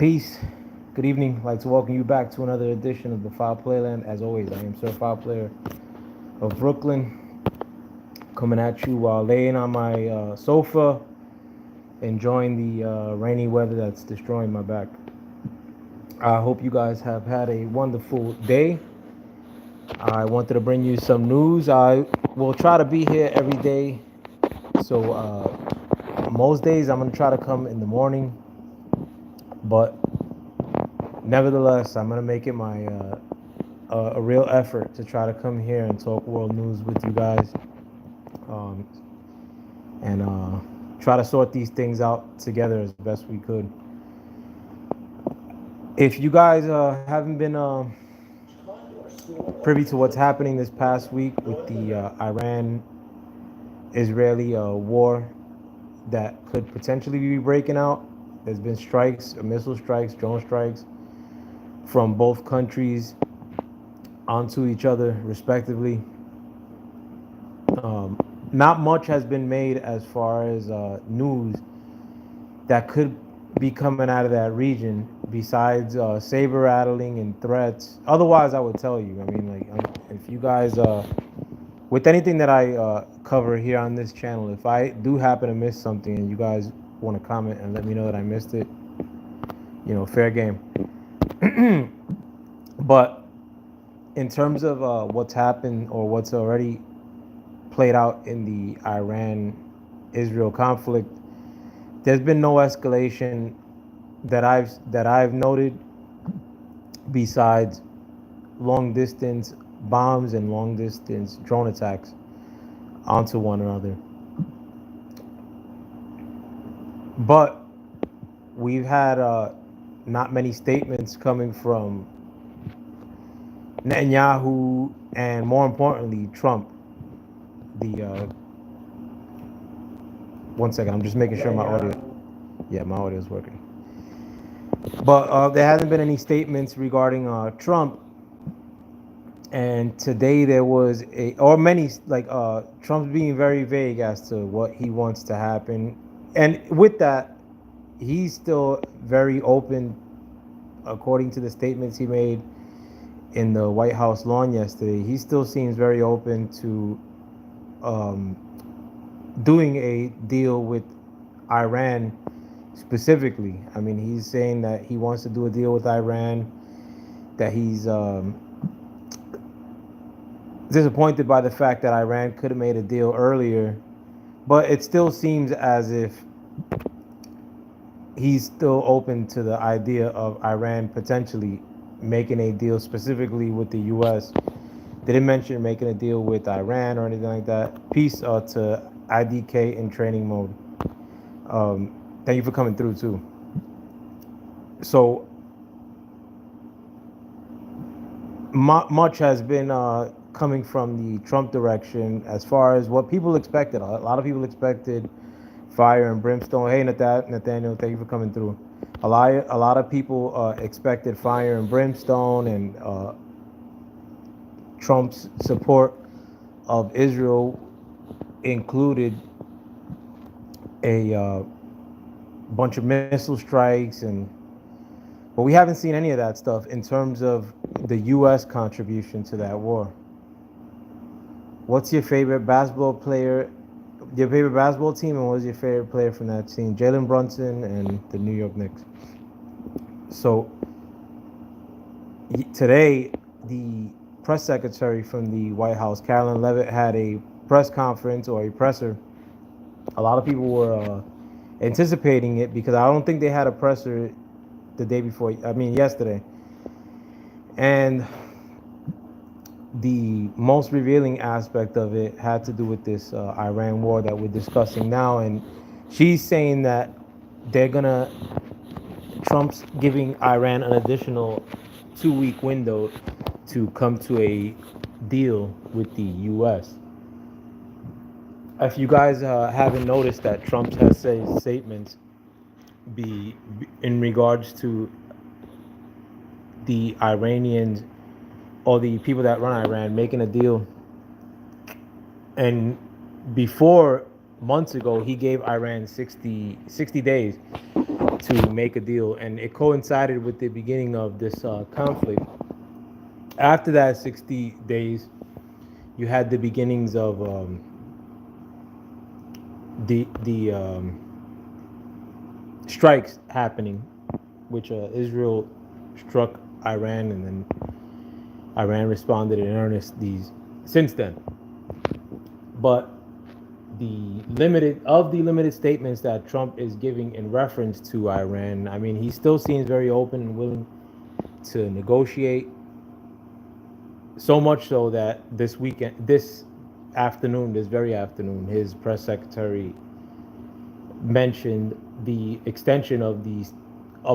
Peace. Good evening. I'd like to welcome you back to another edition of the File Playland. As always, I am Sir File Player of Brooklyn, coming at you while laying on my sofa, enjoying the rainy weather that's destroying my back. I hope you guys have had a wonderful day. I wanted to bring you some news. I will try to be here every day. So, most days I'm going to try to come in the morning, but nevertheless, I'm gonna make it my a real effort to try to come here and talk world news with you guys, um, and try to sort these things out together as best we could. If you guys haven't been privy to what's happening this past week with the Iran-Israeli war that could potentially be breaking out, there's been strikes, missile strikes, drone strikes from both countries onto each other, respectively. Um, Not much has been made as far as news that could be coming out of that region besides saber rattling and threats. Otherwise, I would tell you. I mean, if you guys, with anything that I cover here on this channel, if I do happen to miss something and you guys want to comment and let me know that I missed it, fair game. But in terms of what's happened or what's already played out in the Iran-Israel conflict, there's been no escalation that I've noted besides long distance bombs and long distance drone attacks onto one another. But we've had not many statements coming from Netanyahu and, more importantly, Trump. The One second, I'm just making sure my audio. Yeah, my audio is working. But there hasn't been any statements regarding Trump. And today there was or many, Trump's being very vague as to what he wants to happen. And with that, he's still very open, according to the statements he made in the White House lawn yesterday. He still seems very open to um, doing a deal with Iran specifically. I mean, he's saying that he wants to do a deal with Iran, that he's disappointed by the fact that Iran could have made a deal earlier, but it still seems as if he's still open to the idea of Iran potentially making a deal specifically with the U.S. They didn't mention making a deal with Iran or anything like that. Peace to IDK in training mode. Thank you for coming through too. So much has been coming from the Trump direction as far as what people expected. A lot of people expected fire and brimstone. Hey, Nathaniel, thank you for coming through. A lot of people expected fire and brimstone and Trump's support of Israel included a bunch of missile strikes, but we haven't seen any of that stuff in terms of the U.S. contribution to that war. What's your favorite basketball player? Your favorite basketball team, and what was your favorite player from that team? Jalen Brunson and the New York Knicks. So today, the press secretary from the White House, Carolyn Levitt, had a press conference or a presser. A lot of people were anticipating it because I don't think they had a presser the day before. I mean, yesterday. And the most revealing aspect of it had to do with this Iran war that we're discussing now. And she's saying that Trump's giving Iran an additional 2-week window to come to a deal with the U.S. If you guys haven't noticed that Trump has said statements be in regards to the Iranians or the people that run Iran making a deal, and before, months ago, he gave Iran 60 days to make a deal, and it coincided with the beginning of this conflict. After that 60 days, you had the beginnings of the strikes happening, which Israel struck Iran, and then Iran responded in earnest these since then. But the limited statements that Trump is giving in reference to Iran, I mean, he still seems very open and willing to negotiate. So much so that this very afternoon, his press secretary mentioned the extension of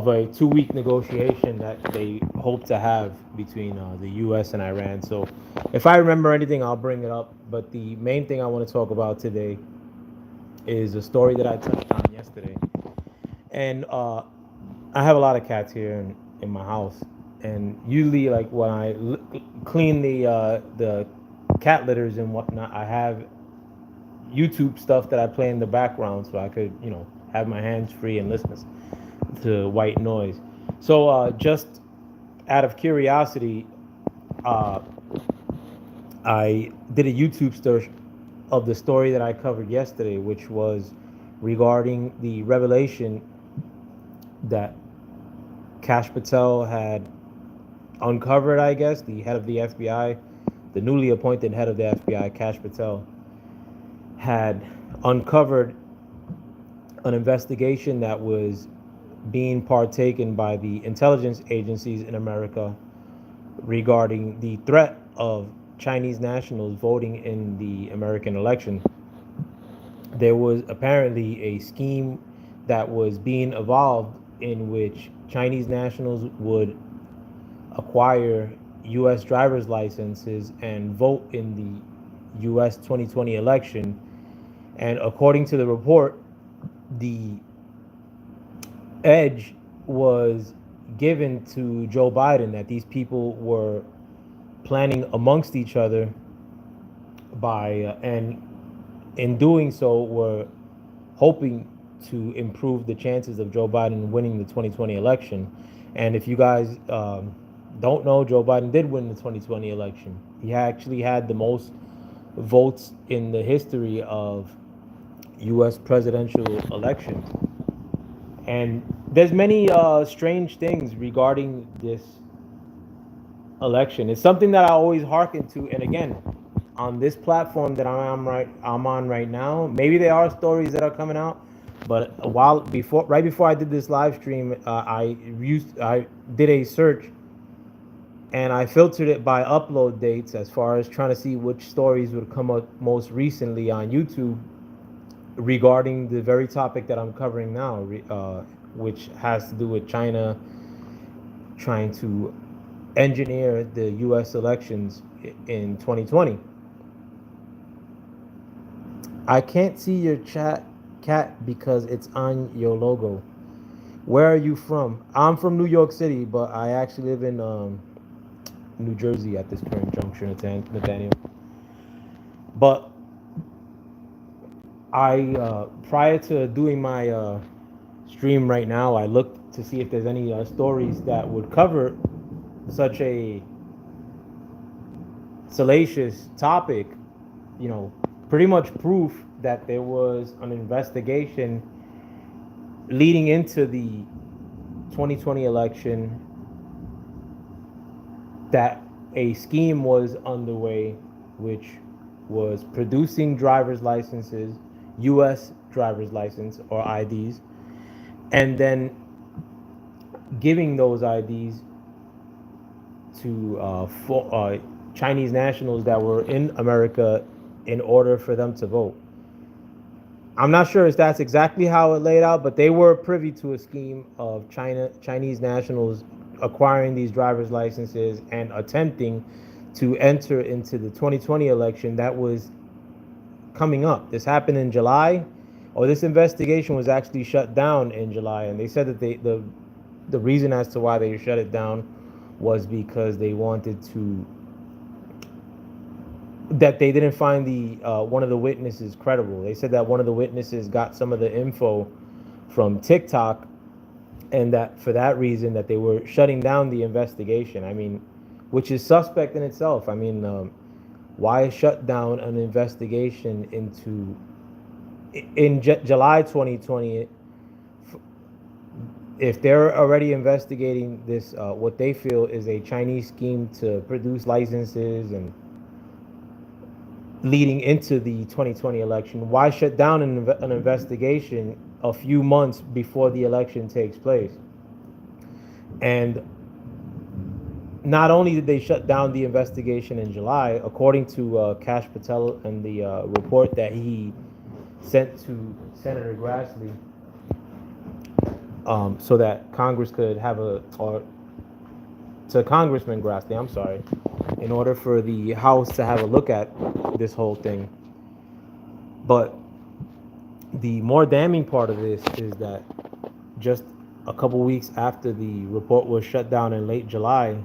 a 2 week negotiation that they hope to have between the U.S. and Iran. So, if I remember anything, I'll bring it up. But the main thing I want to talk about today is a story that I touched on yesterday. And I have a lot of cats here in my house, and usually, like when I clean the cat litters and whatnot, I have YouTube stuff that I play in the background so I could, have my hands free and listen to white noise. So just out of curiosity, uh, I did a YouTube search of the story that I covered yesterday, which was regarding the revelation that Kash Patel had uncovered, I guess, the head of the FBI, the newly appointed head of the FBI, Kash Patel, had uncovered an investigation that was being partaken by the intelligence agencies in America regarding the threat of Chinese nationals voting in the American election. There was apparently a scheme that was being evolved in which Chinese nationals would acquire U.S. driver's licenses and vote in the U.S. 2020 election. And according to the report, the edge was given to Joe Biden, that these people were planning amongst each other and in doing so were hoping to improve the chances of Joe Biden winning the 2020 election. And if you guys don't know, Joe Biden did win the 2020 election. He actually had the most votes in the history of U.S. presidential elections. And there's many strange things regarding this election. It's something that I always hearken to. And again, on this platform that I'm on right now, maybe there are stories that are coming out. But right before I did this live stream, I did a search, and I filtered it by upload dates as far as trying to see which stories would come up most recently on YouTube regarding the very topic that I'm covering now, which has to do with China trying to engineer the U.S. elections in 2020. I can't see your chat, Cat, because it's on your logo. Where are you from? I'm from New York City, but I actually live in New Jersey at this current juncture, Nathaniel. But prior to doing my stream right now, I looked to see if there's any stories that would cover such a salacious topic, pretty much proof that there was an investigation leading into the 2020 election, that a scheme was underway, which was producing driver's licenses, U.S. driver's license or IDs, and then giving those IDs to Chinese nationals that were in America in order for them to vote. I'm not sure if that's exactly how it laid out, but they were privy to a scheme of Chinese nationals acquiring these driver's licenses and attempting to enter into the 2020 election that was coming up. This happened in July, or this investigation was actually shut down in July, and they said that the reason as to why they shut it down was because they wanted to, that they didn't find the one of the witnesses credible. They said that one of the witnesses got some of the info from TikTok and that for that reason that they were shutting down the investigation. I mean, which is suspect in itself. I mean, why shut down an investigation into in July 2020 if they're already investigating this, what they feel is a Chinese scheme to produce licenses and leading into the 2020 election? Why shut down an investigation a few months before the election takes place? And not only did they shut down the investigation in July, according to Kash Patel and the report that he sent to Senator Grassley, so that Congress could have or to Congressman Grassley, I'm sorry, in order for the House to have a look at this whole thing. But the more damning part of this is that just a couple weeks after the report was shut down in late July,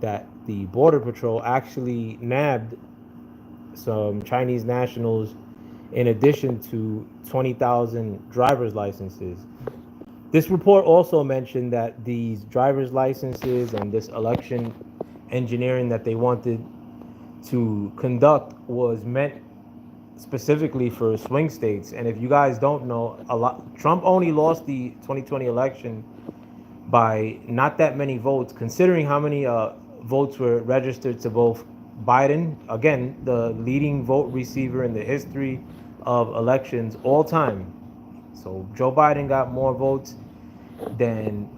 that the Border Patrol actually nabbed some Chinese nationals in addition to 20,000 driver's licenses. This report also mentioned that these driver's licenses and this election engineering that they wanted to conduct was meant specifically for swing states. And if you guys don't know, Trump only lost the 2020 election by not that many votes, considering how many votes were registered to both Biden, again, the leading vote receiver in the history of elections all time. So Joe Biden got more votes than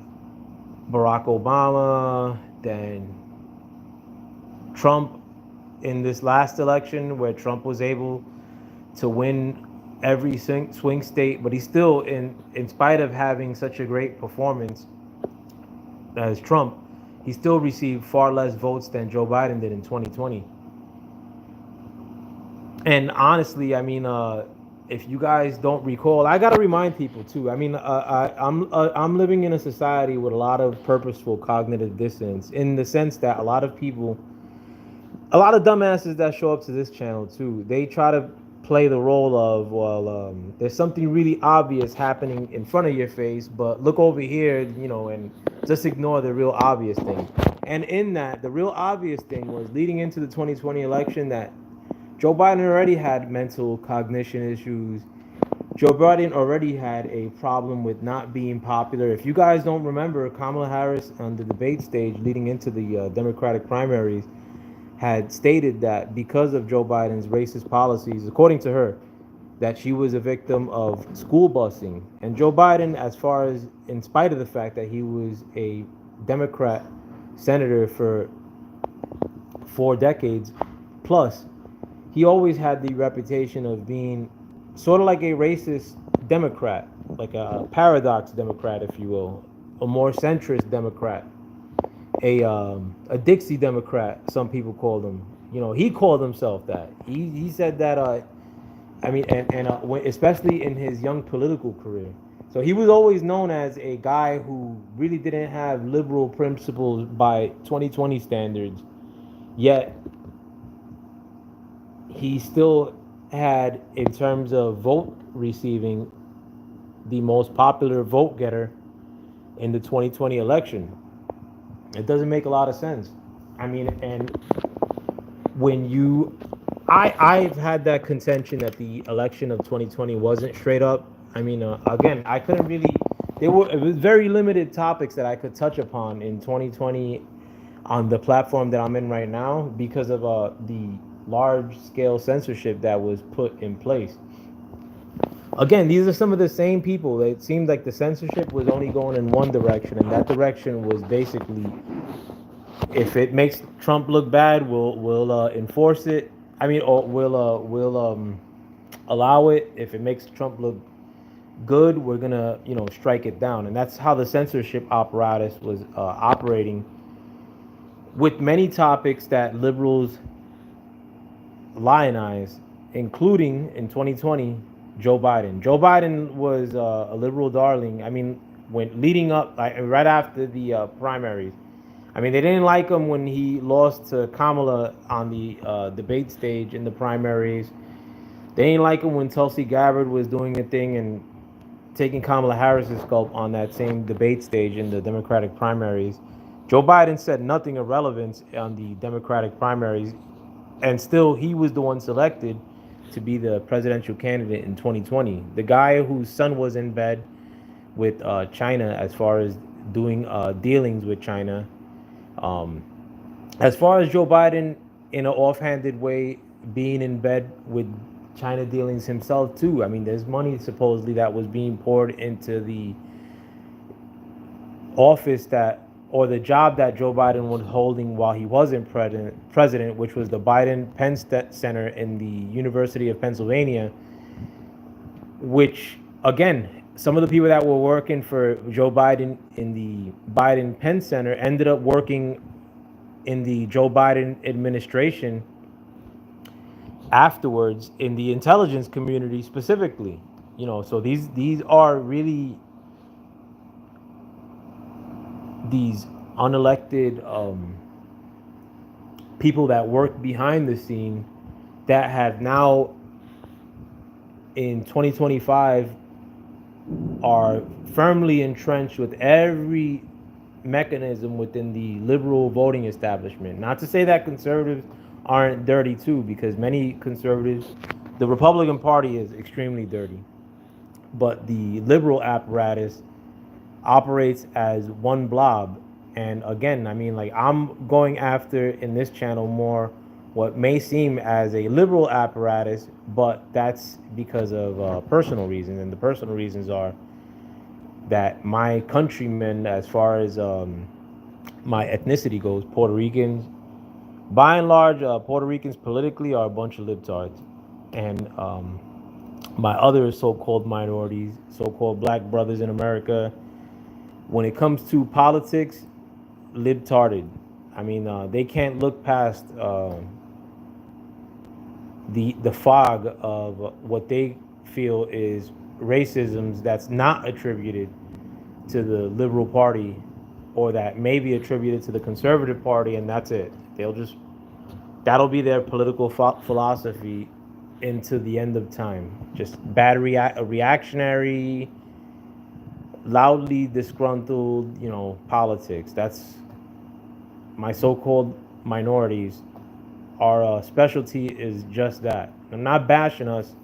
Barack Obama, than Trump in this last election, where Trump was able to win every swing state, but he still, in spite of having such a great performance as Trump, he still received far less votes than Joe Biden did in 2020. And honestly, I mean, if you guys don't recall, I gotta remind people too. I mean, I'm living in a society with a lot of purposeful cognitive dissonance, in the sense that a lot of people, a lot of dumbasses that show up to this channel too, they try to play the role of, well, there's something really obvious happening in front of your face, but look over here, you know, and just ignore the real obvious thing. And in that, the real obvious thing was leading into the 2020 election that Joe Biden already had mental cognition issues. Joe Biden already had a problem with not being popular. If you guys don't remember, Kamala Harris on the debate stage leading into the Democratic primaries had stated that because of Joe Biden's racist policies, according to her, that she was a victim of school busing. And Joe Biden, as far as, in spite of the fact that he was a Democrat senator for 4 decades plus, he always had the reputation of being sort of like a racist Democrat, like a paradox Democrat, if you will, a more centrist Democrat, a Dixie Democrat, some people called him. You know, he called himself that. He said that, I mean, and especially in his young political career. So he was always known as a guy who really didn't have liberal principles by 2020 standards, yet he still had, in terms of vote receiving, the most popular vote getter in the 2020 election. It doesn't make a lot of sense. I mean, and when you, I've had that contention that the election of 2020 wasn't straight up. I mean, again, I couldn't really, it was very limited topics that I could touch upon in 2020 on the platform that I'm in right now because of the large-scale censorship that was put in place. Again, these are some of the same people. It seemed like the censorship was only going in one direction, and that direction was basically, if it makes Trump look bad, we'll enforce it. I mean, or we'll allow it. If it makes Trump look good, we're gonna, you know, strike it down. And that's how the censorship apparatus was operating with many topics that liberals lionize, including in 2020 Joe Biden. Joe Biden was a liberal darling. I mean, when leading up, right after the primaries, I mean, they didn't like him when he lost to Kamala on the debate stage in the primaries. They didn't like him when Tulsi Gabbard was doing a thing and taking Kamala Harris's sculpt on that same debate stage in the Democratic primaries. Joe Biden said nothing of relevance on the Democratic primaries, and still he was the one selected to be the presidential candidate in 2020. The guy whose son was in bed with China as far as doing dealings with China. Um, as far as Joe Biden, in an offhanded way, being in bed with China dealings himself too. I mean, there's money supposedly that was being poured into the office that or the job that Joe Biden was holding while he wasn't president, which was the Biden Penn Center in the University of Pennsylvania, which again, some of the people that were working for Joe Biden in the Biden Penn Center ended up working in the Joe Biden administration afterwards in the intelligence community specifically. So these are really these unelected people that work behind the scene that have now in 2025 are firmly entrenched with every mechanism within the liberal voting establishment. Not to say that conservatives aren't dirty too, because many conservatives, the Republican Party is extremely dirty, but the liberal apparatus operates as one blob. And again, I mean, like, I'm going after in this channel more what may seem as a liberal apparatus, but that's because of personal reasons. And the personal reasons are that my countrymen, as far as my ethnicity goes, Puerto Ricans, by and large, Puerto Ricans politically are a bunch of libtards. And my other so-called minorities, so-called black brothers in America, when it comes to politics, libtarded. I mean, they can't look past the fog of what they feel is racisms that's not attributed to the liberal party, or that may be attributed to the conservative party, and that's it. That'll be their political philosophy into the end of time. Just bad reactionary, loudly disgruntled, politics. That's my so-called minorities. Our specialty is just that. I'm not bashing us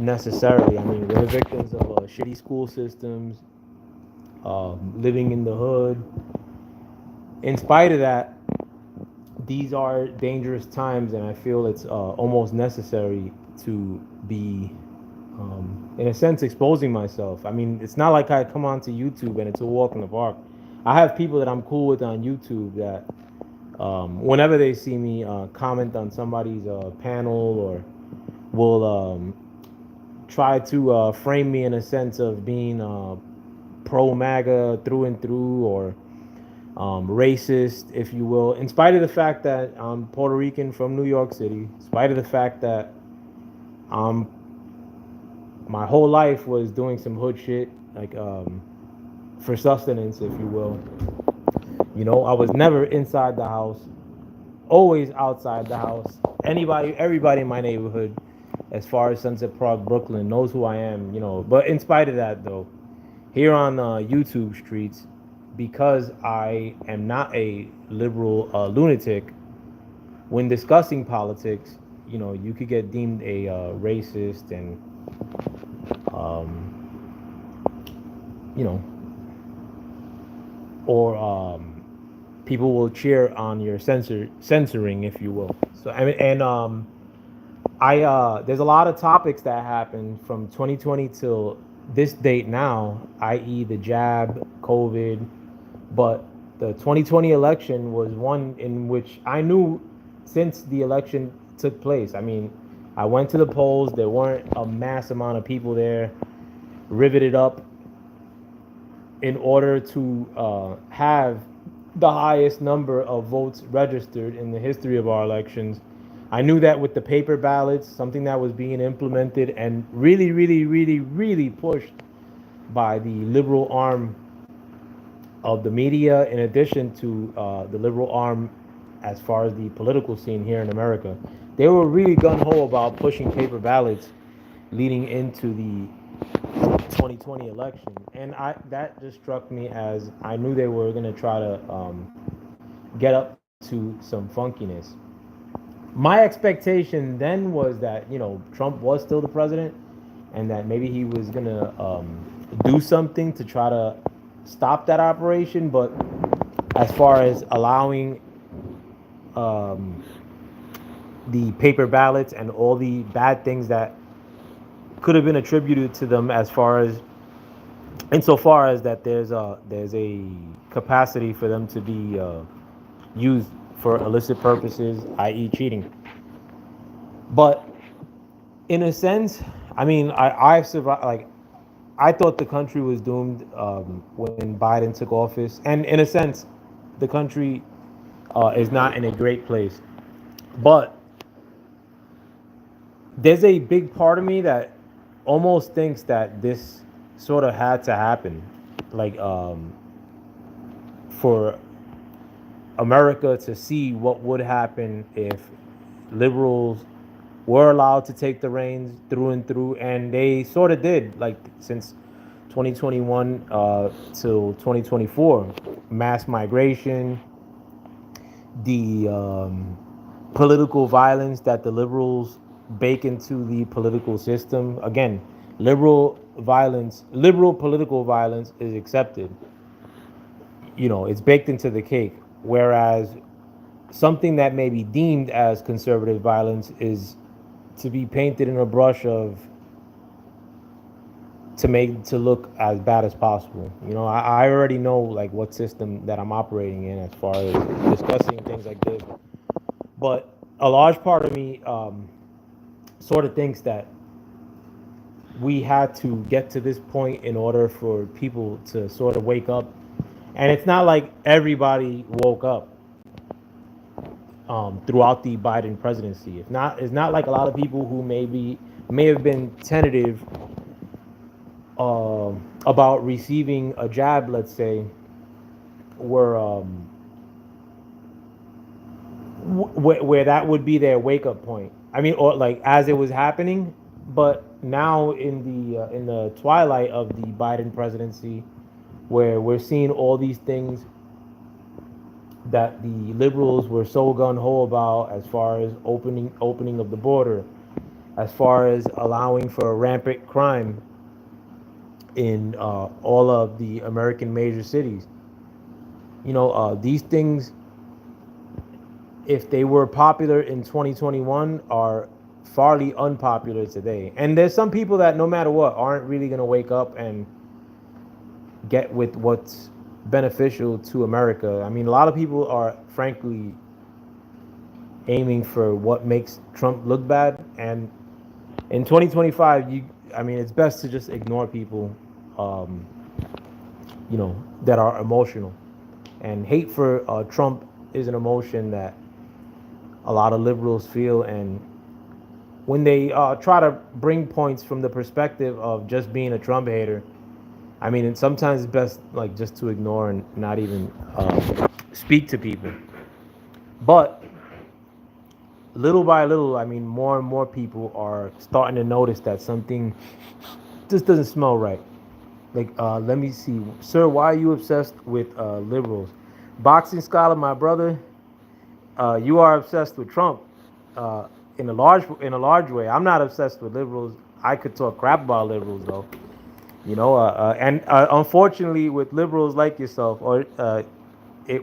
necessarily. I mean, we're the victims of shitty school systems, living in the hood. In spite of that, these are dangerous times, and I feel it's almost necessary to be, in a sense, exposing myself. I mean, it's not like I come onto YouTube and it's a walk in the park. I have people that I'm cool with on YouTube that, whenever they see me comment on somebody's panel, or will try to frame me in a sense of being pro MAGA through and through, or racist, if you will, in spite of the fact that I'm Puerto Rican from New York City, in spite of the fact that my whole life was doing some hood shit, like for sustenance, if you will. I was never inside the house, always outside the house. Everybody in my neighborhood, as far as Sunset Park, Brooklyn, knows who I am, But in spite of that, though, here on YouTube streets, because I am not a liberal lunatic, when discussing politics, you could get deemed a racist, and you know, or people will cheer on your censoring, if you will. So I mean, and I there's a lot of topics that happened from 2020 till this date now, i.e., the jab, COVID, but the 2020 election was one in which I knew since the election took place. I mean, I went to the polls. There weren't a mass amount of people there, riveted up in order to have the highest number of votes registered in the history of our elections. I knew that with the paper ballots, something that was being implemented and really, really, really, really pushed by the liberal arm of the media, in addition to the liberal arm as far as the political scene here in America. They were really gung-ho about pushing paper ballots leading into the 2020 election, and I that just struck me as I knew they were gonna try to get up to some funkiness. My expectation then was that Trump was still the president, and that maybe he was gonna do something to try to stop that operation. But as far as allowing um, the paper ballots and all the bad things that could have been attributed to them, as far as insofar as that there's a capacity for them to be used for illicit purposes, i.e., cheating. But in a sense, I mean, I've survived. Like, I thought the country was doomed when Biden took office, and in a sense, the country is not in a great place. But there's a big part of me that almost thinks that this sort of had to happen, like for America to see what would happen if liberals were allowed to take the reins through and through, and they sort of did, like since 2021 till 2024, mass migration, the political violence that the liberals bake into the political system. Again, liberal political violence is accepted. It's baked into the cake. Whereas something that may be deemed as conservative violence is to be painted in a brush of to make to look as bad as possible. I already know like what system that I'm operating in as far as discussing things like this. But a large part of me sort of thinks that we had to get to this point in order for people to sort of wake up. And it's not like everybody woke up throughout the Biden presidency. It's not like a lot of people who may have been tentative about receiving a jab, let's say, were where that would be their wake up point. I mean, or like as it was happening, but now in the twilight of the Biden presidency, where we're seeing all these things that the liberals were so gun ho about, as far as opening of the border, as far as allowing for rampant crime in all of the American major cities. These things, if they were popular in 2021, are farly unpopular today. And there's some people that, no matter what, aren't really going to wake up and get with what's beneficial to America. I mean, a lot of people are, frankly, aiming for what makes Trump look bad. And in 2025, I mean, it's best to just ignore people, that are emotional. And hate for Trump is an emotion that a lot of liberals feel. And when they try to bring points from the perspective of just being a Trump hater, I mean, sometimes it's best like just to ignore and not even speak to people. But little by little, I mean, more and more people are starting to notice that something just doesn't smell right. Like, let me see, sir, why are you obsessed with liberals? Boxing scholar, my brother, you are obsessed with Trump in a large way. I'm not obsessed with liberals. I could talk crap about liberals though. And unfortunately, with liberals like yourself, or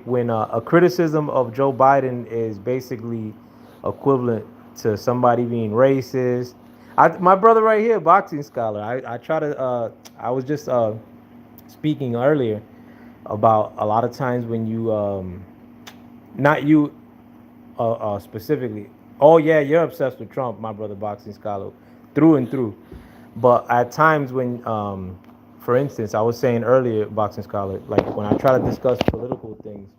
when a criticism of Joe Biden is basically equivalent to somebody being racist. My brother right here, boxing scholar. I try to. I was just speaking earlier about a lot of times when you, not you specifically. Oh yeah, you're obsessed with Trump, my brother, boxing scholar, through and through. But at times when, for instance, I was saying earlier, boxing scholar, like when I try to discuss political things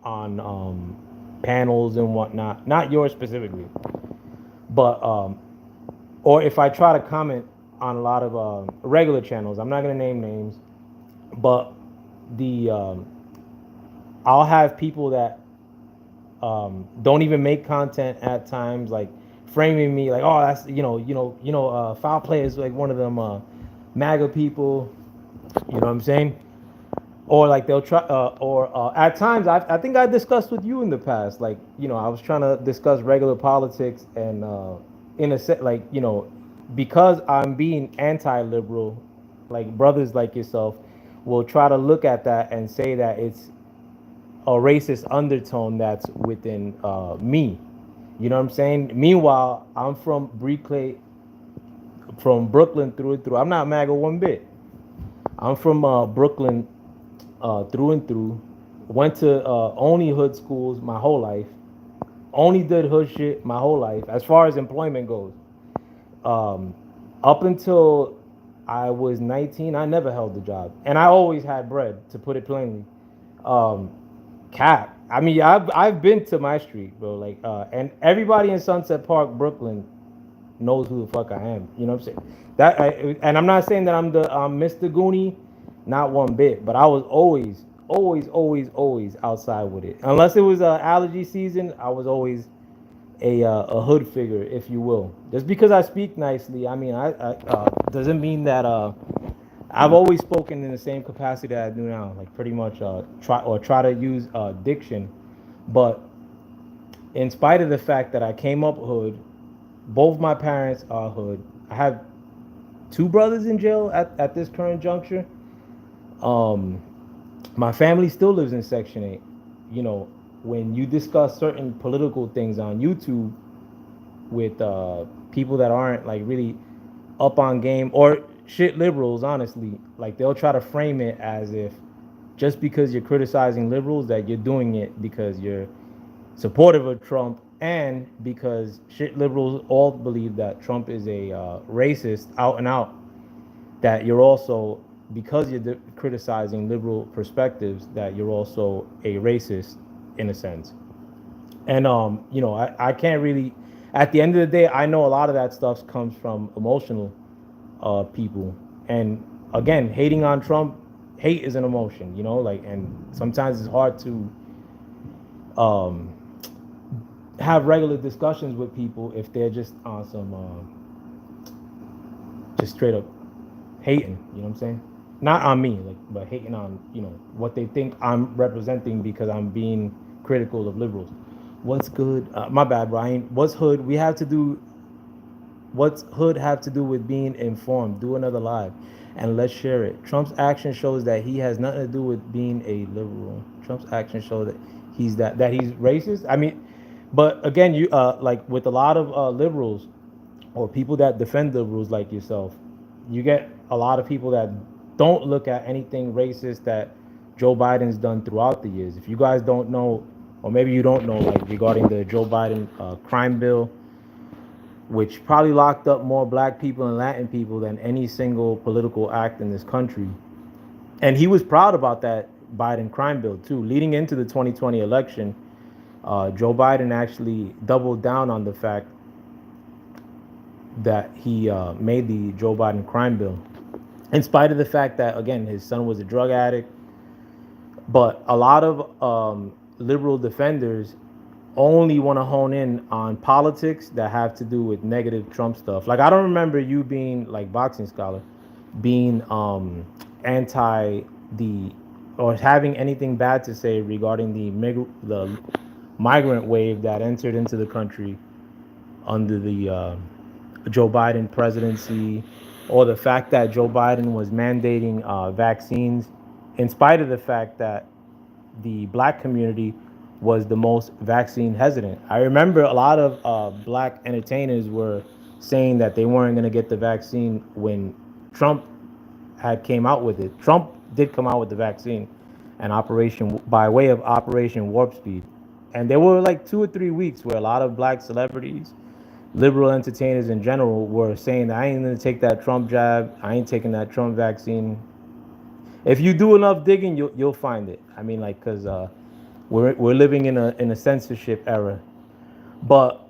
on panels and whatnot, not yours specifically, but or if I try to comment on a lot of regular channels, I'm not gonna name names, but the I'll have people that don't even make content at times, like framing me like, oh, that's foul play is like one of them MAGA people, you know what I'm saying? Or like they'll try, or at times I think I discussed with you in the past, like, you know, I was trying to discuss regular politics and in a set, like, you know, because I'm being anti-liberal, like brothers like yourself will try to look at that and say that it's a racist undertone that's within me. You know what I'm saying? Meanwhile, I'm from from Brooklyn through and through. I'm not MAGA one bit. I'm from Brooklyn through and through. Went to only hood schools my whole life. Only did hood shit my whole life as far as employment goes. Um, Up until I was 19, I never held a job, and I always had bread. To put it plainly, um, cap. I mean, I've been to my street, bro. Like, and everybody in Sunset Park, Brooklyn, knows who the fuck I am. You know what I'm saying? And I'm not saying that I'm the Mr. Goonie, not one bit. But I was always outside with it. Unless it was allergy season, I was always a hood figure, if you will. Just because I speak nicely, I mean, I doesn't mean that I've always spoken in the same capacity that I do now. Like pretty much try to use diction, but in spite of the fact that I came up hood, both my parents are hood. I have two brothers in jail at this current juncture. Um, my family still lives in Section 8. You know, when you discuss certain political things on YouTube with people that aren't like really up on game or shit liberals, honestly, like they'll try to frame it as if just because you're criticizing liberals that you're doing it because you're supportive of Trump and because shit liberals all believe that Trump is a racist out and out, that you're also, because you're criticizing liberal perspectives, that you're also a racist in a sense. And you know, I can't really, at the end of the day, I know a lot of that stuff comes from emotional people. And again, hating on Trump, hate is an emotion, you know, like, and sometimes it's hard to um have regular discussions with people if they're just on some just straight up hating, you know what I'm saying? Not on me, like, but hating on, you know, what they think I'm representing because I'm being critical of liberals. What's good? My bad, Brian. What's hood? We have to do. What's hood have to do with being informed? Do another live, and let's share it. Trump's action shows that he has nothing to do with being a liberal. Trump's action shows that he's racist. I mean, but again, you like with a lot of liberals or people that defend liberals like yourself, you get a lot of people that don't look at anything racist that Joe Biden's done throughout the years. If you guys don't know, or maybe you don't know, like regarding the Joe Biden crime bill, which probably locked up more black people and Latin people than any single political act in this country. And he was proud about that Biden crime bill too. Leading into the 2020 election, Joe Biden actually doubled down on the fact that he made the Joe Biden crime bill, in spite of the fact that, again, his son was a drug addict. But a lot of liberal defenders only want to hone in on politics that have to do with negative Trump stuff. Like, I don't remember you being, like, boxing scholar, being anti the, or having anything bad to say regarding the migrant wave that entered into the country under the Joe Biden presidency, or the fact that Joe Biden was mandating vaccines, in spite of the fact that the black community was the most vaccine hesitant. I remember a lot of black entertainers were saying that they weren't going to get the vaccine when Trump had came out with it. Trump did come out with the vaccine and operation by way of Operation Warp Speed. And there were like 2 or 3 weeks where a lot of black celebrities, liberal entertainers in general, were saying that I ain't gonna take that Trump jab, I ain't taking that Trump vaccine. If you do enough digging, you'll find it. I mean, like, cause we're living in a censorship era. But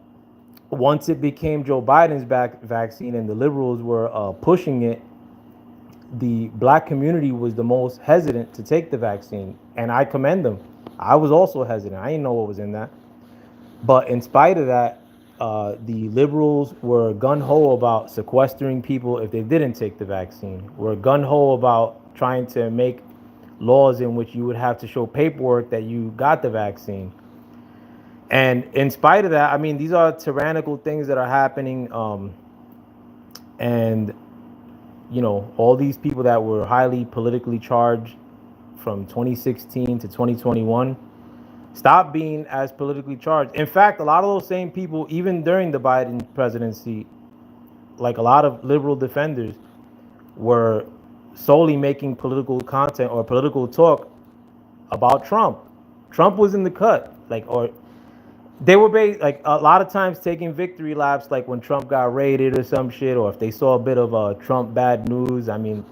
once it became Joe Biden's vaccine and the liberals were pushing it, the black community was the most hesitant to take the vaccine, and I commend them. I was also hesitant. I didn't know what was in that, but in spite of that, the liberals were gun ho about sequestering people if they didn't take the vaccine. Were gun ho about trying to make laws in which you would have to show paperwork that you got the vaccine. And in spite of that, I mean, these are tyrannical things that are happening. And all these people that were highly politically charged from 2016 to 2021 stop being as politically charged. In fact, a lot of those same people, even during the Biden presidency, like a lot of liberal defenders, were solely making political content or political talk about Trump. Trump was in the cut, or they were like a lot of times taking victory laps, like when Trump got raided or some shit, or if they saw a bit of Trump bad news. I mean,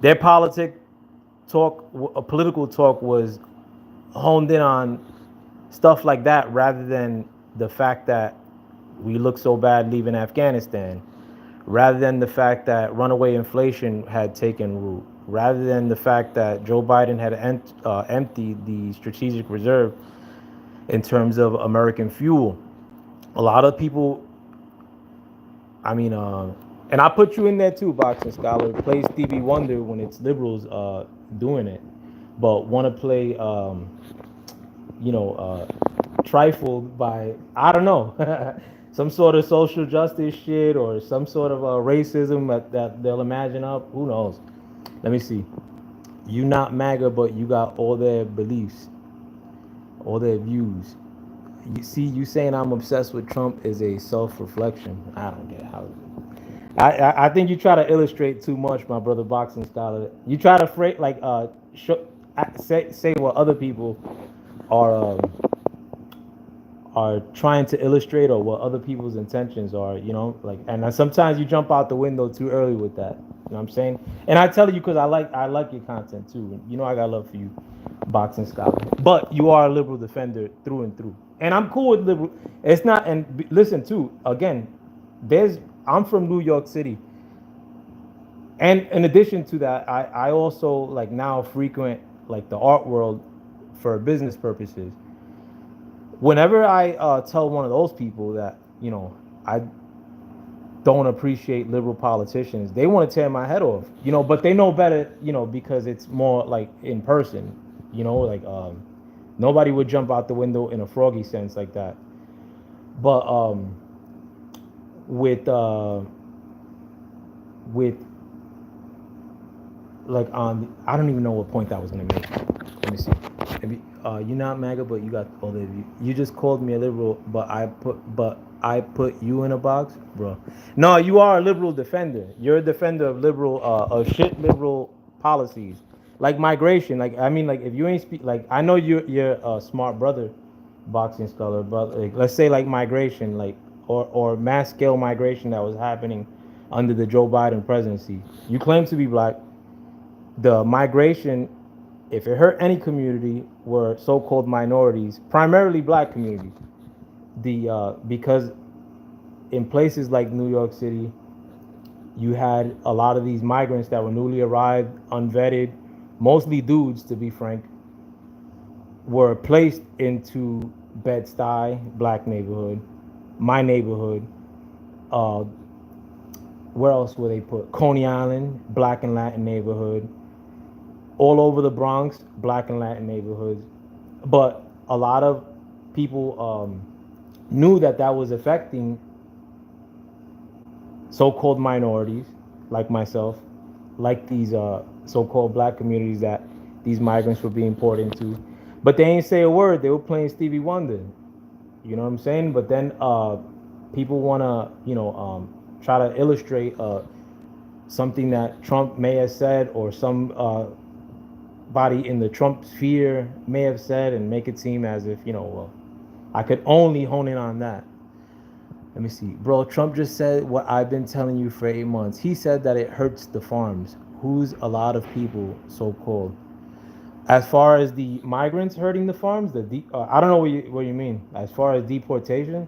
their political talk was honed in on stuff like that rather than the fact that we look so bad leaving Afghanistan, rather than the fact that runaway inflation had taken root, rather than the fact that Joe Biden had emptied the strategic reserve in terms of American fuel. A lot of people, I mean, and I put you in there too, boxing scholar. Play Stevie Wonder when it's liberals doing it, but want to play, you know, trifled by, I don't know, some sort of social justice shit or some sort of racism that they'll imagine up. Who knows? Let me see. You not MAGA, but you got all their beliefs, all their views. You see, you saying I'm obsessed with Trump is a self-reflection. I don't get how. I think you try to illustrate too much, my brother, boxing scholar. You try to say what other people are trying to illustrate or what other people's intentions are. And sometimes you jump out the window too early with that. You know what I'm saying? And I tell you because I like your content too. I got love for you, boxing scholar. But you are a liberal defender through and through. And I'm cool with liberal. It's not. And listen too. Again, I'm from New York City. And in addition to that, I also like now frequent like the art world for business purposes. Whenever I tell one of those people that I don't appreciate liberal politicians, they want to tear my head off. But they know better. Because it's more like in person. Nobody would jump out the window in a froggy sense like that. But with like on, I don't even know what point I was gonna make. Let me see. Maybe, you're not MAGA, but you got all the. You just called me a liberal, but I put you in a box, bro. No, you are a liberal defender. You're a defender of liberal policies, like migration. Like I mean, like if you ain't speak, like I know you're a smart brother, boxing scholar, but like let's say like migration, like or mass scale migration that was happening under the Joe Biden presidency. You claim to be black. The migration, if it hurt any community, were so-called minorities, primarily black communities. Because in places like New York City, you had a lot of these migrants that were newly arrived, unvetted, mostly dudes, to be frank, were placed into Bed-Stuy, black neighborhood, my neighborhood. Uh, where else were they put? Coney Island, black and Latin neighborhood. All over the Bronx, black and Latin neighborhoods. But a lot of people knew that was affecting so-called minorities like myself, like these so-called black communities that these migrants were being poured into. But they ain't say a word. They were playing Stevie Wonder. You know what I'm saying? But then people want to, try to illustrate something that Trump may have said or some body in the Trump sphere may have said and make it seem as if, well, I could only hone in on that. Let me see. Bro, Trump just said what I've been telling you for 8 months. He said that it hurts the farms. Who's a lot of people, so-called? As far as the migrants hurting the farms, I don't know what you mean. As far as deportation,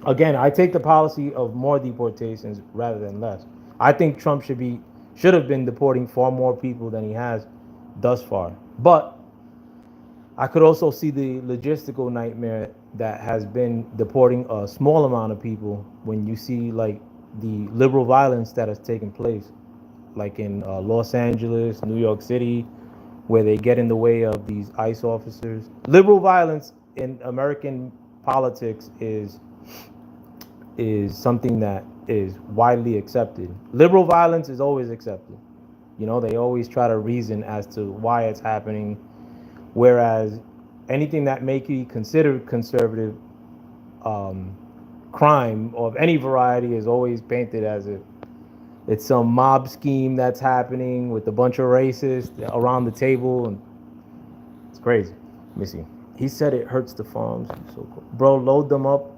again, I take the policy of more deportations rather than less. I think Trump should have been deporting far more people than he has thus far. But I could also see the logistical nightmare that has been deporting a small amount of people, when you see like the liberal violence that has taken place, like in Los Angeles, New York City, where they get in the way of these ICE officers. Liberal violence in American politics is something that is widely accepted. Liberal violence is always accepted. You know, they always try to reason as to why it's happening, whereas anything that may be considered conservative, um, crime of any variety is always painted as if it's some mob scheme that's happening with a bunch of racists around the table, and it's crazy. Let me see. He said it hurts the farms. So cool. Bro, load them up,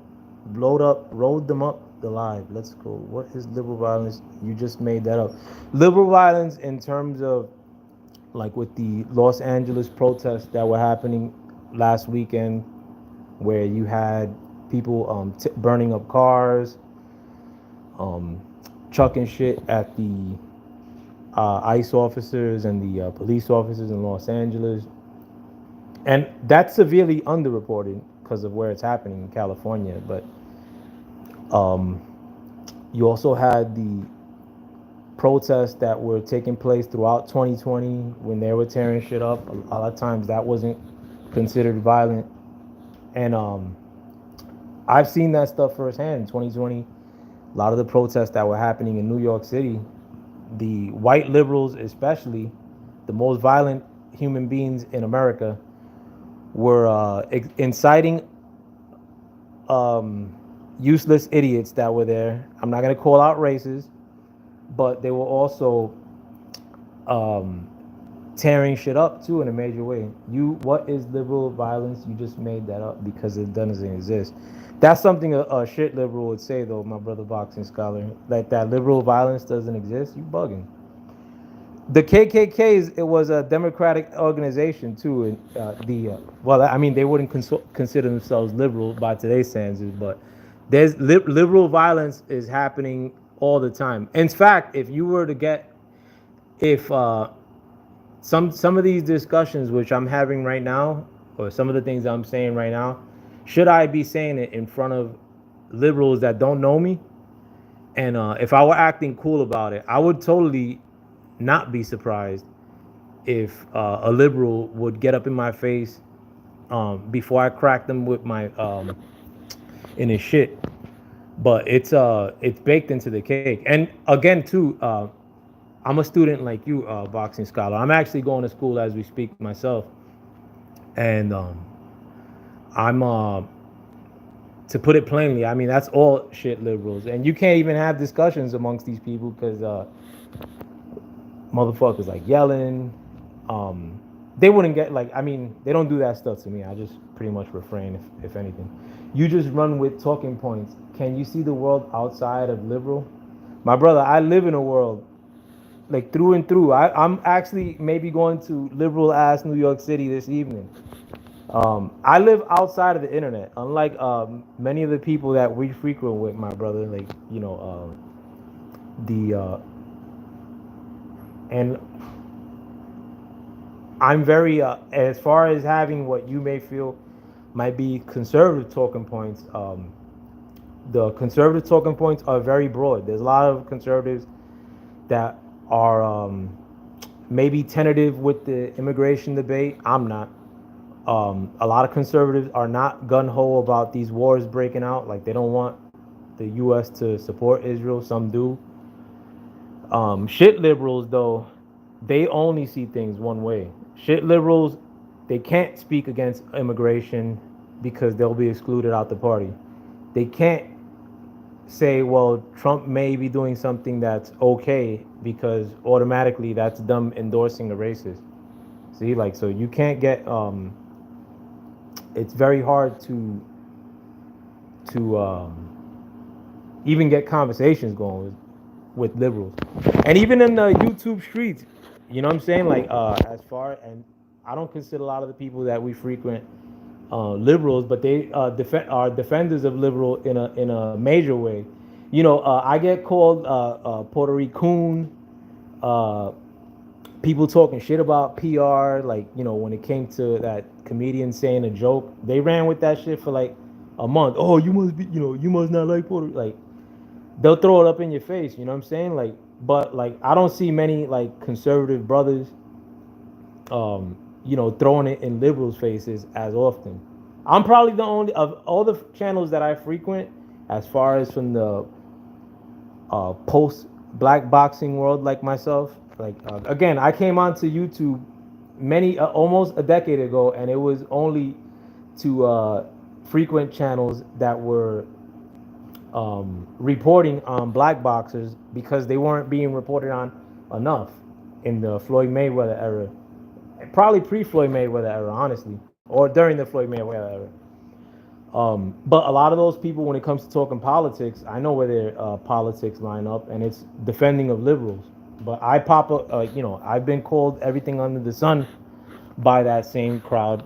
load them up the live. Let's go. What is liberal violence? You just made that up. Liberal violence in terms of like with the Los Angeles protests that were happening last weekend, where you had people burning up cars, um, chucking shit at the ICE officers and the police officers in Los Angeles. And that's severely underreported because of where it's happening in California. But um, you also had the protests that were taking place throughout 2020 when they were tearing shit up. A lot of times that wasn't considered violent. And I've seen that stuff firsthand in 2020. A lot of the protests that were happening in New York City, the white liberals, especially the most violent human beings in America, were inciting useless idiots that were there. I'm not going to call out races, but they were also um, tearing shit up too in a major way. What is liberal violence? You just made that up because it doesn't exist. That's something a shit liberal would say, though, my brother boxing scholar. Like that liberal violence doesn't exist. You bugging. The KKK it was a democratic organization too. And well, I mean, they wouldn't consider themselves liberal by today's standards, but there's liberal violence is happening all the time. In fact, if you were to get if some of these discussions which I'm having right now, or some of the things I'm saying right now, should I be saying it in front of liberals that don't know me? And if I were acting cool about it, I would totally not be surprised if a liberal would get up in my face before I crack them with my in his shit. But it's baked into the cake. And again, too, I'm a student like you, boxing scholar. I'm actually going to school as we speak myself, and I'm to put it plainly, I mean that's all shit liberals, and you can't even have discussions amongst these people because motherfuckers like yelling. Um, they wouldn't get like, I mean, they don't do that stuff to me. I just pretty much refrain, if anything. You just run with talking points. Can you see the world outside of liberal? My brother, I live in a world like through and through. I'm actually maybe going to liberal ass New York City this evening. I live outside of the internet, unlike many of the people that we frequent with, my brother. Like the and I'm very as far as having what you may feel might be conservative talking points. The conservative talking points are very broad. There's a lot of conservatives that are maybe tentative with the immigration debate. I'm not. A lot of conservatives are not gun ho about these wars breaking out. Like they don't want the U.S. to support Israel. Some do. Shit liberals though, they only see things one way. Shit liberals, they can't speak against immigration because they'll be excluded out the party. They can't say, well, Trump may be doing something that's okay because automatically that's them endorsing a racist. See, like, so you can't get. It's very hard to even get conversations going with liberals, and even in the YouTube streets. You know what I'm saying? Like, as far and I don't consider a lot of the people that we frequent liberals, but they are defenders of liberal in a major way. You know, I get called Puerto Rican. Uh, People talking shit about PR, like when it came to that comedian saying a joke, they ran with that shit for like a month. Oh, you must be, you must not like Puerto Rico. Like they'll throw it up in your face. You know what I'm saying? Like, but like I don't see many like conservative brothers, throwing it in liberals' faces as often. I'm probably the only of all the channels that I frequent, as far as from the post black boxing world like myself. Like again, I came onto YouTube many almost a decade ago, and it was only to frequent channels that were reporting on black boxers because they weren't being reported on enough in the Floyd Mayweather era, probably pre Floyd Mayweather era, honestly, or during the Floyd Mayweather era. But a lot of those people, when it comes to talking politics, I know where their politics line up, and it's defending of liberals. But I pop up, I've been called everything under the sun by that same crowd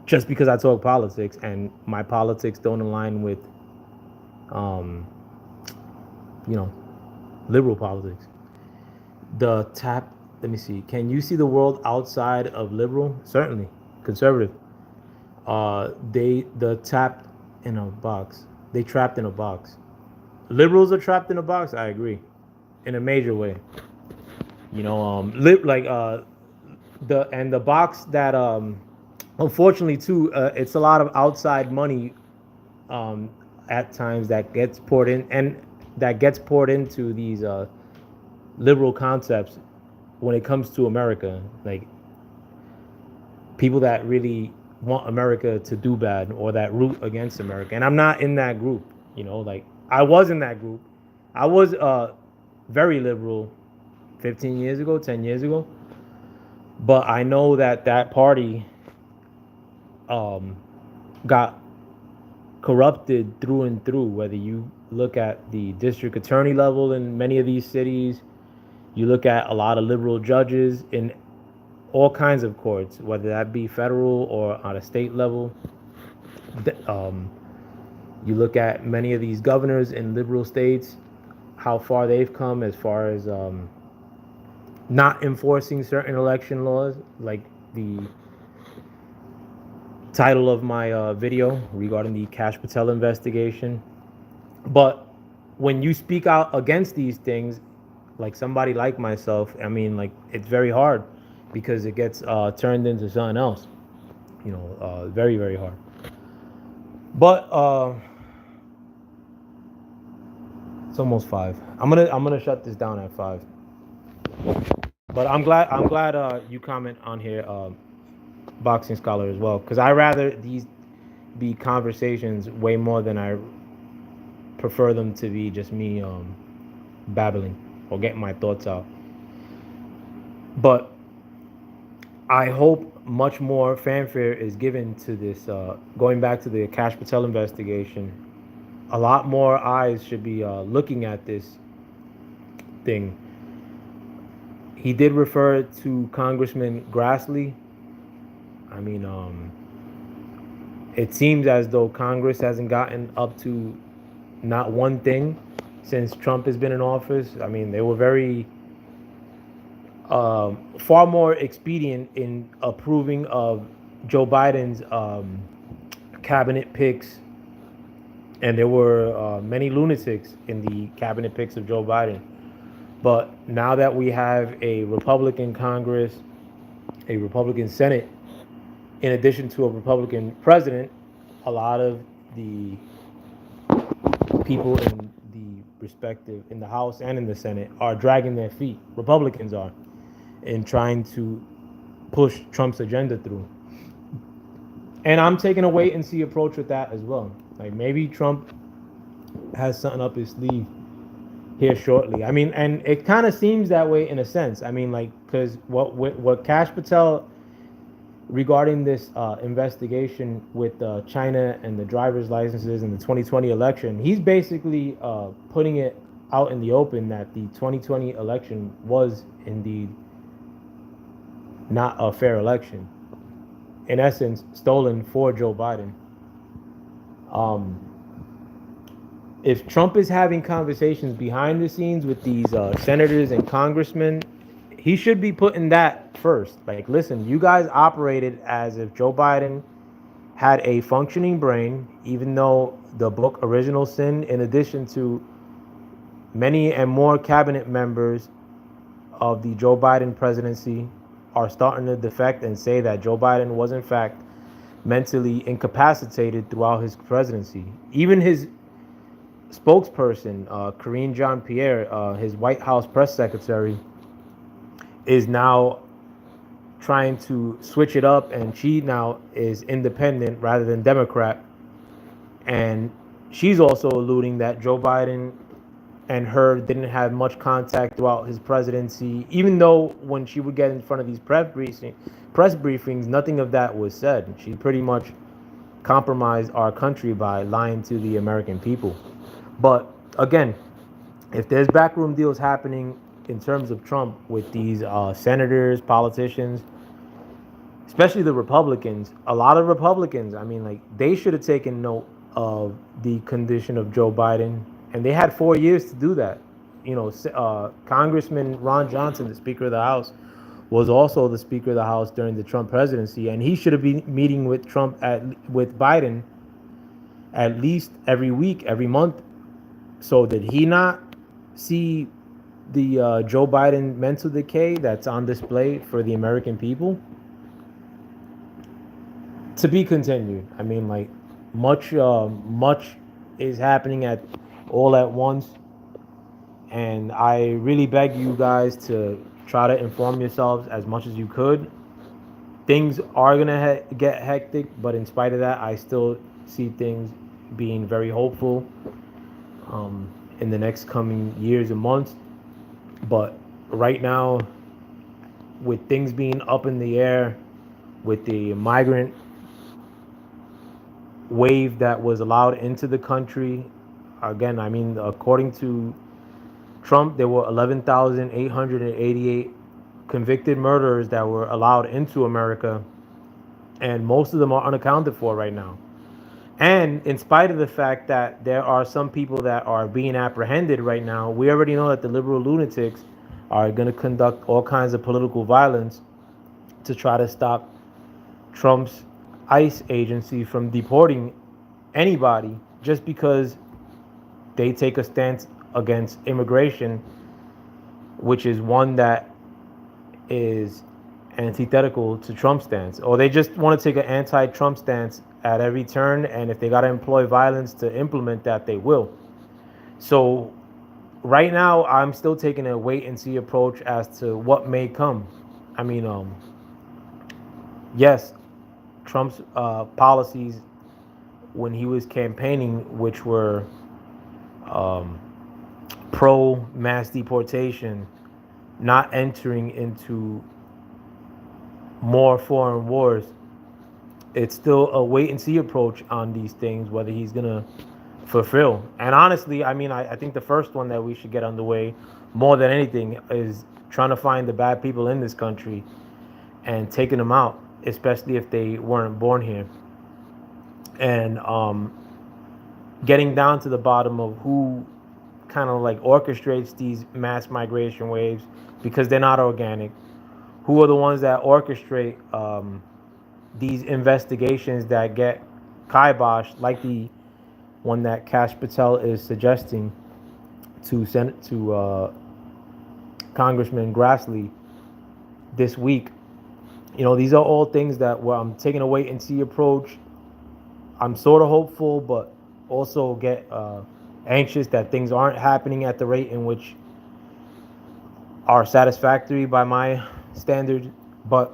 just because I talk politics, and my politics don't align with, um, you know, liberal politics. The tap, let me see. Can you see the world outside of liberal? Certainly, conservative. The tapped in a box. They trapped in a box. Liberals are trapped in a box. I agree, in a major way. Like the box that unfortunately too, it's a lot of outside money um, at times that gets poured in and that gets poured into these liberal concepts when it comes to America. Like people that really want America to do bad or that root against America. And I'm not in that group, like I was in that group. I was very liberal 15 years ago, 10 years ago. But I know that that party um, got corrupted through and through, whether you look at the district attorney level in many of these cities, you look at a lot of liberal judges in all kinds of courts, whether that be federal or on a state level. Um, you look at many of these governors in liberal states, how far they've come as far as not enforcing certain election laws, like the title of my video regarding the Kash Patel investigation. But when you speak out against these things, like somebody like myself, I mean, like it's very hard because it gets turned into something else. Very very hard. But it's almost 5. I'm gonna shut this down at 5. But I'm glad you comment on here, boxing scholar as well, because I rather these be conversations way more than I prefer them to be just me babbling or getting my thoughts out. But I hope much more fanfare is given to this. Going back to the Kash Patel investigation, a lot more eyes should be looking at this thing. He did refer to Congressman Grassley. I mean, it seems as though Congress hasn't gotten up to not one thing since Trump has been in office. I mean, they were very far more expedient in approving of Joe Biden's cabinet picks, and there were many lunatics in the cabinet picks of Joe Biden. But now that we have a Republican Congress, a Republican Senate, in addition to a Republican president, a lot of the people in the respective, in the House and in the Senate, are dragging their feet. Republicans are, in trying to push Trump's agenda through. And I'm taking a wait and see approach with that as well. Like maybe Trump has something up his sleeve here shortly. I mean, and it kind of seems that way in a sense. I mean, like, because what Kash Patel regarding this investigation with China and the driver's licenses and the 2020 election, he's basically putting it out in the open that the 2020 election was indeed not a fair election. In essence, stolen for Joe Biden. If Trump is having conversations behind the scenes with these senators and congressmen, he should be putting that first. Like, listen, you guys operated as if Joe Biden had a functioning brain, even though the book Original Sin, in addition to many and more cabinet members of the Joe Biden presidency, are starting to defect and say that Joe Biden was, in fact, mentally incapacitated throughout his presidency. Even his spokesperson, Karine Jean-Pierre, his White House press secretary, is now trying to switch it up, and she now is independent rather than Democrat. And she's also alluding that Joe Biden and her didn't have much contact throughout his presidency, even though when she would get in front of these press briefings, nothing of that was said. She pretty much compromised our country by lying to the American people. But again, if there's backroom deals happening in terms of Trump with these senators, politicians, especially the Republicans, a lot of Republicans, I mean, like, they should have taken note of the condition of Joe Biden, and they had 4 years to do that. You know, Congressman Ron Johnson, the Speaker of the House, was also the Speaker of the House during the Trump presidency, and he should have been meeting with with Biden at least every week, every month. So did he not see the Joe Biden mental decay that's on display for the American people? To be continued. I mean, like, much is happening at all at once, and I really beg you guys to try to inform yourselves as much as you could. Things are gonna get hectic, but in spite of that, I still see things being very hopeful in the next coming years and months. But right now, with things being up in the air, with the migrant wave that was allowed into the country, again, I mean, according to Trump, there were 11,888 convicted murderers that were allowed into America, and most of them are unaccounted for right now. And in spite of the fact that there are some people that are being apprehended right now, we already know that the liberal lunatics are going to conduct all kinds of political violence to try to stop Trump's ICE agency from deporting anybody just because they take a stance against immigration, which is one that is antithetical to Trump's stance, or they just want to take an anti-Trump stance at every turn, and if they got to employ violence to implement that, they will. So right now, I'm still taking a wait and see approach as to what may come. I mean, yes, Trump's policies when he was campaigning, which were pro mass deportation, not entering into more foreign wars, it's still a wait and see approach on these things, whether he's gonna fulfill. And honestly, I mean, I think the first one that we should get underway more than anything is trying to find the bad people in this country and taking them out, especially if they weren't born here. And getting down to the bottom of who kind of like orchestrates these mass migration waves, because they're not organic. Who are the ones that orchestrate these investigations that get kiboshed, like the one that Kash Patel is suggesting to Congressman Grassley this week? You know, these are all things that where I'm taking a wait and see approach. I'm sort of hopeful, but also get anxious that things aren't happening at the rate in which are satisfactory by my standards. But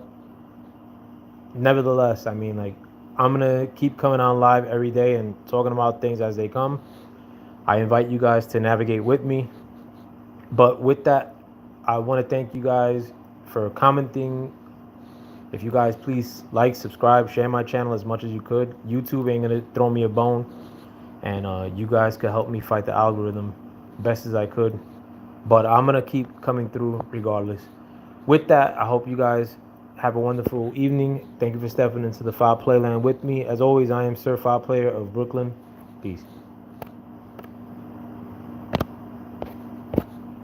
nevertheless, I mean, like, I'm gonna keep coming on live every day and talking about things as they come. I invite you guys to navigate with me. But with that, I want to thank you guys for commenting. If you guys please like, subscribe, share my channel as much as you could. YouTube ain't gonna throw me a bone, and you guys could help me fight the algorithm best as I could. But I'm gonna keep coming through regardless. With that, I hope you guys have a wonderful evening. Thank you for stepping into the Foul Playland with me. As always, I am Sir Foul Player of Brooklyn. Peace.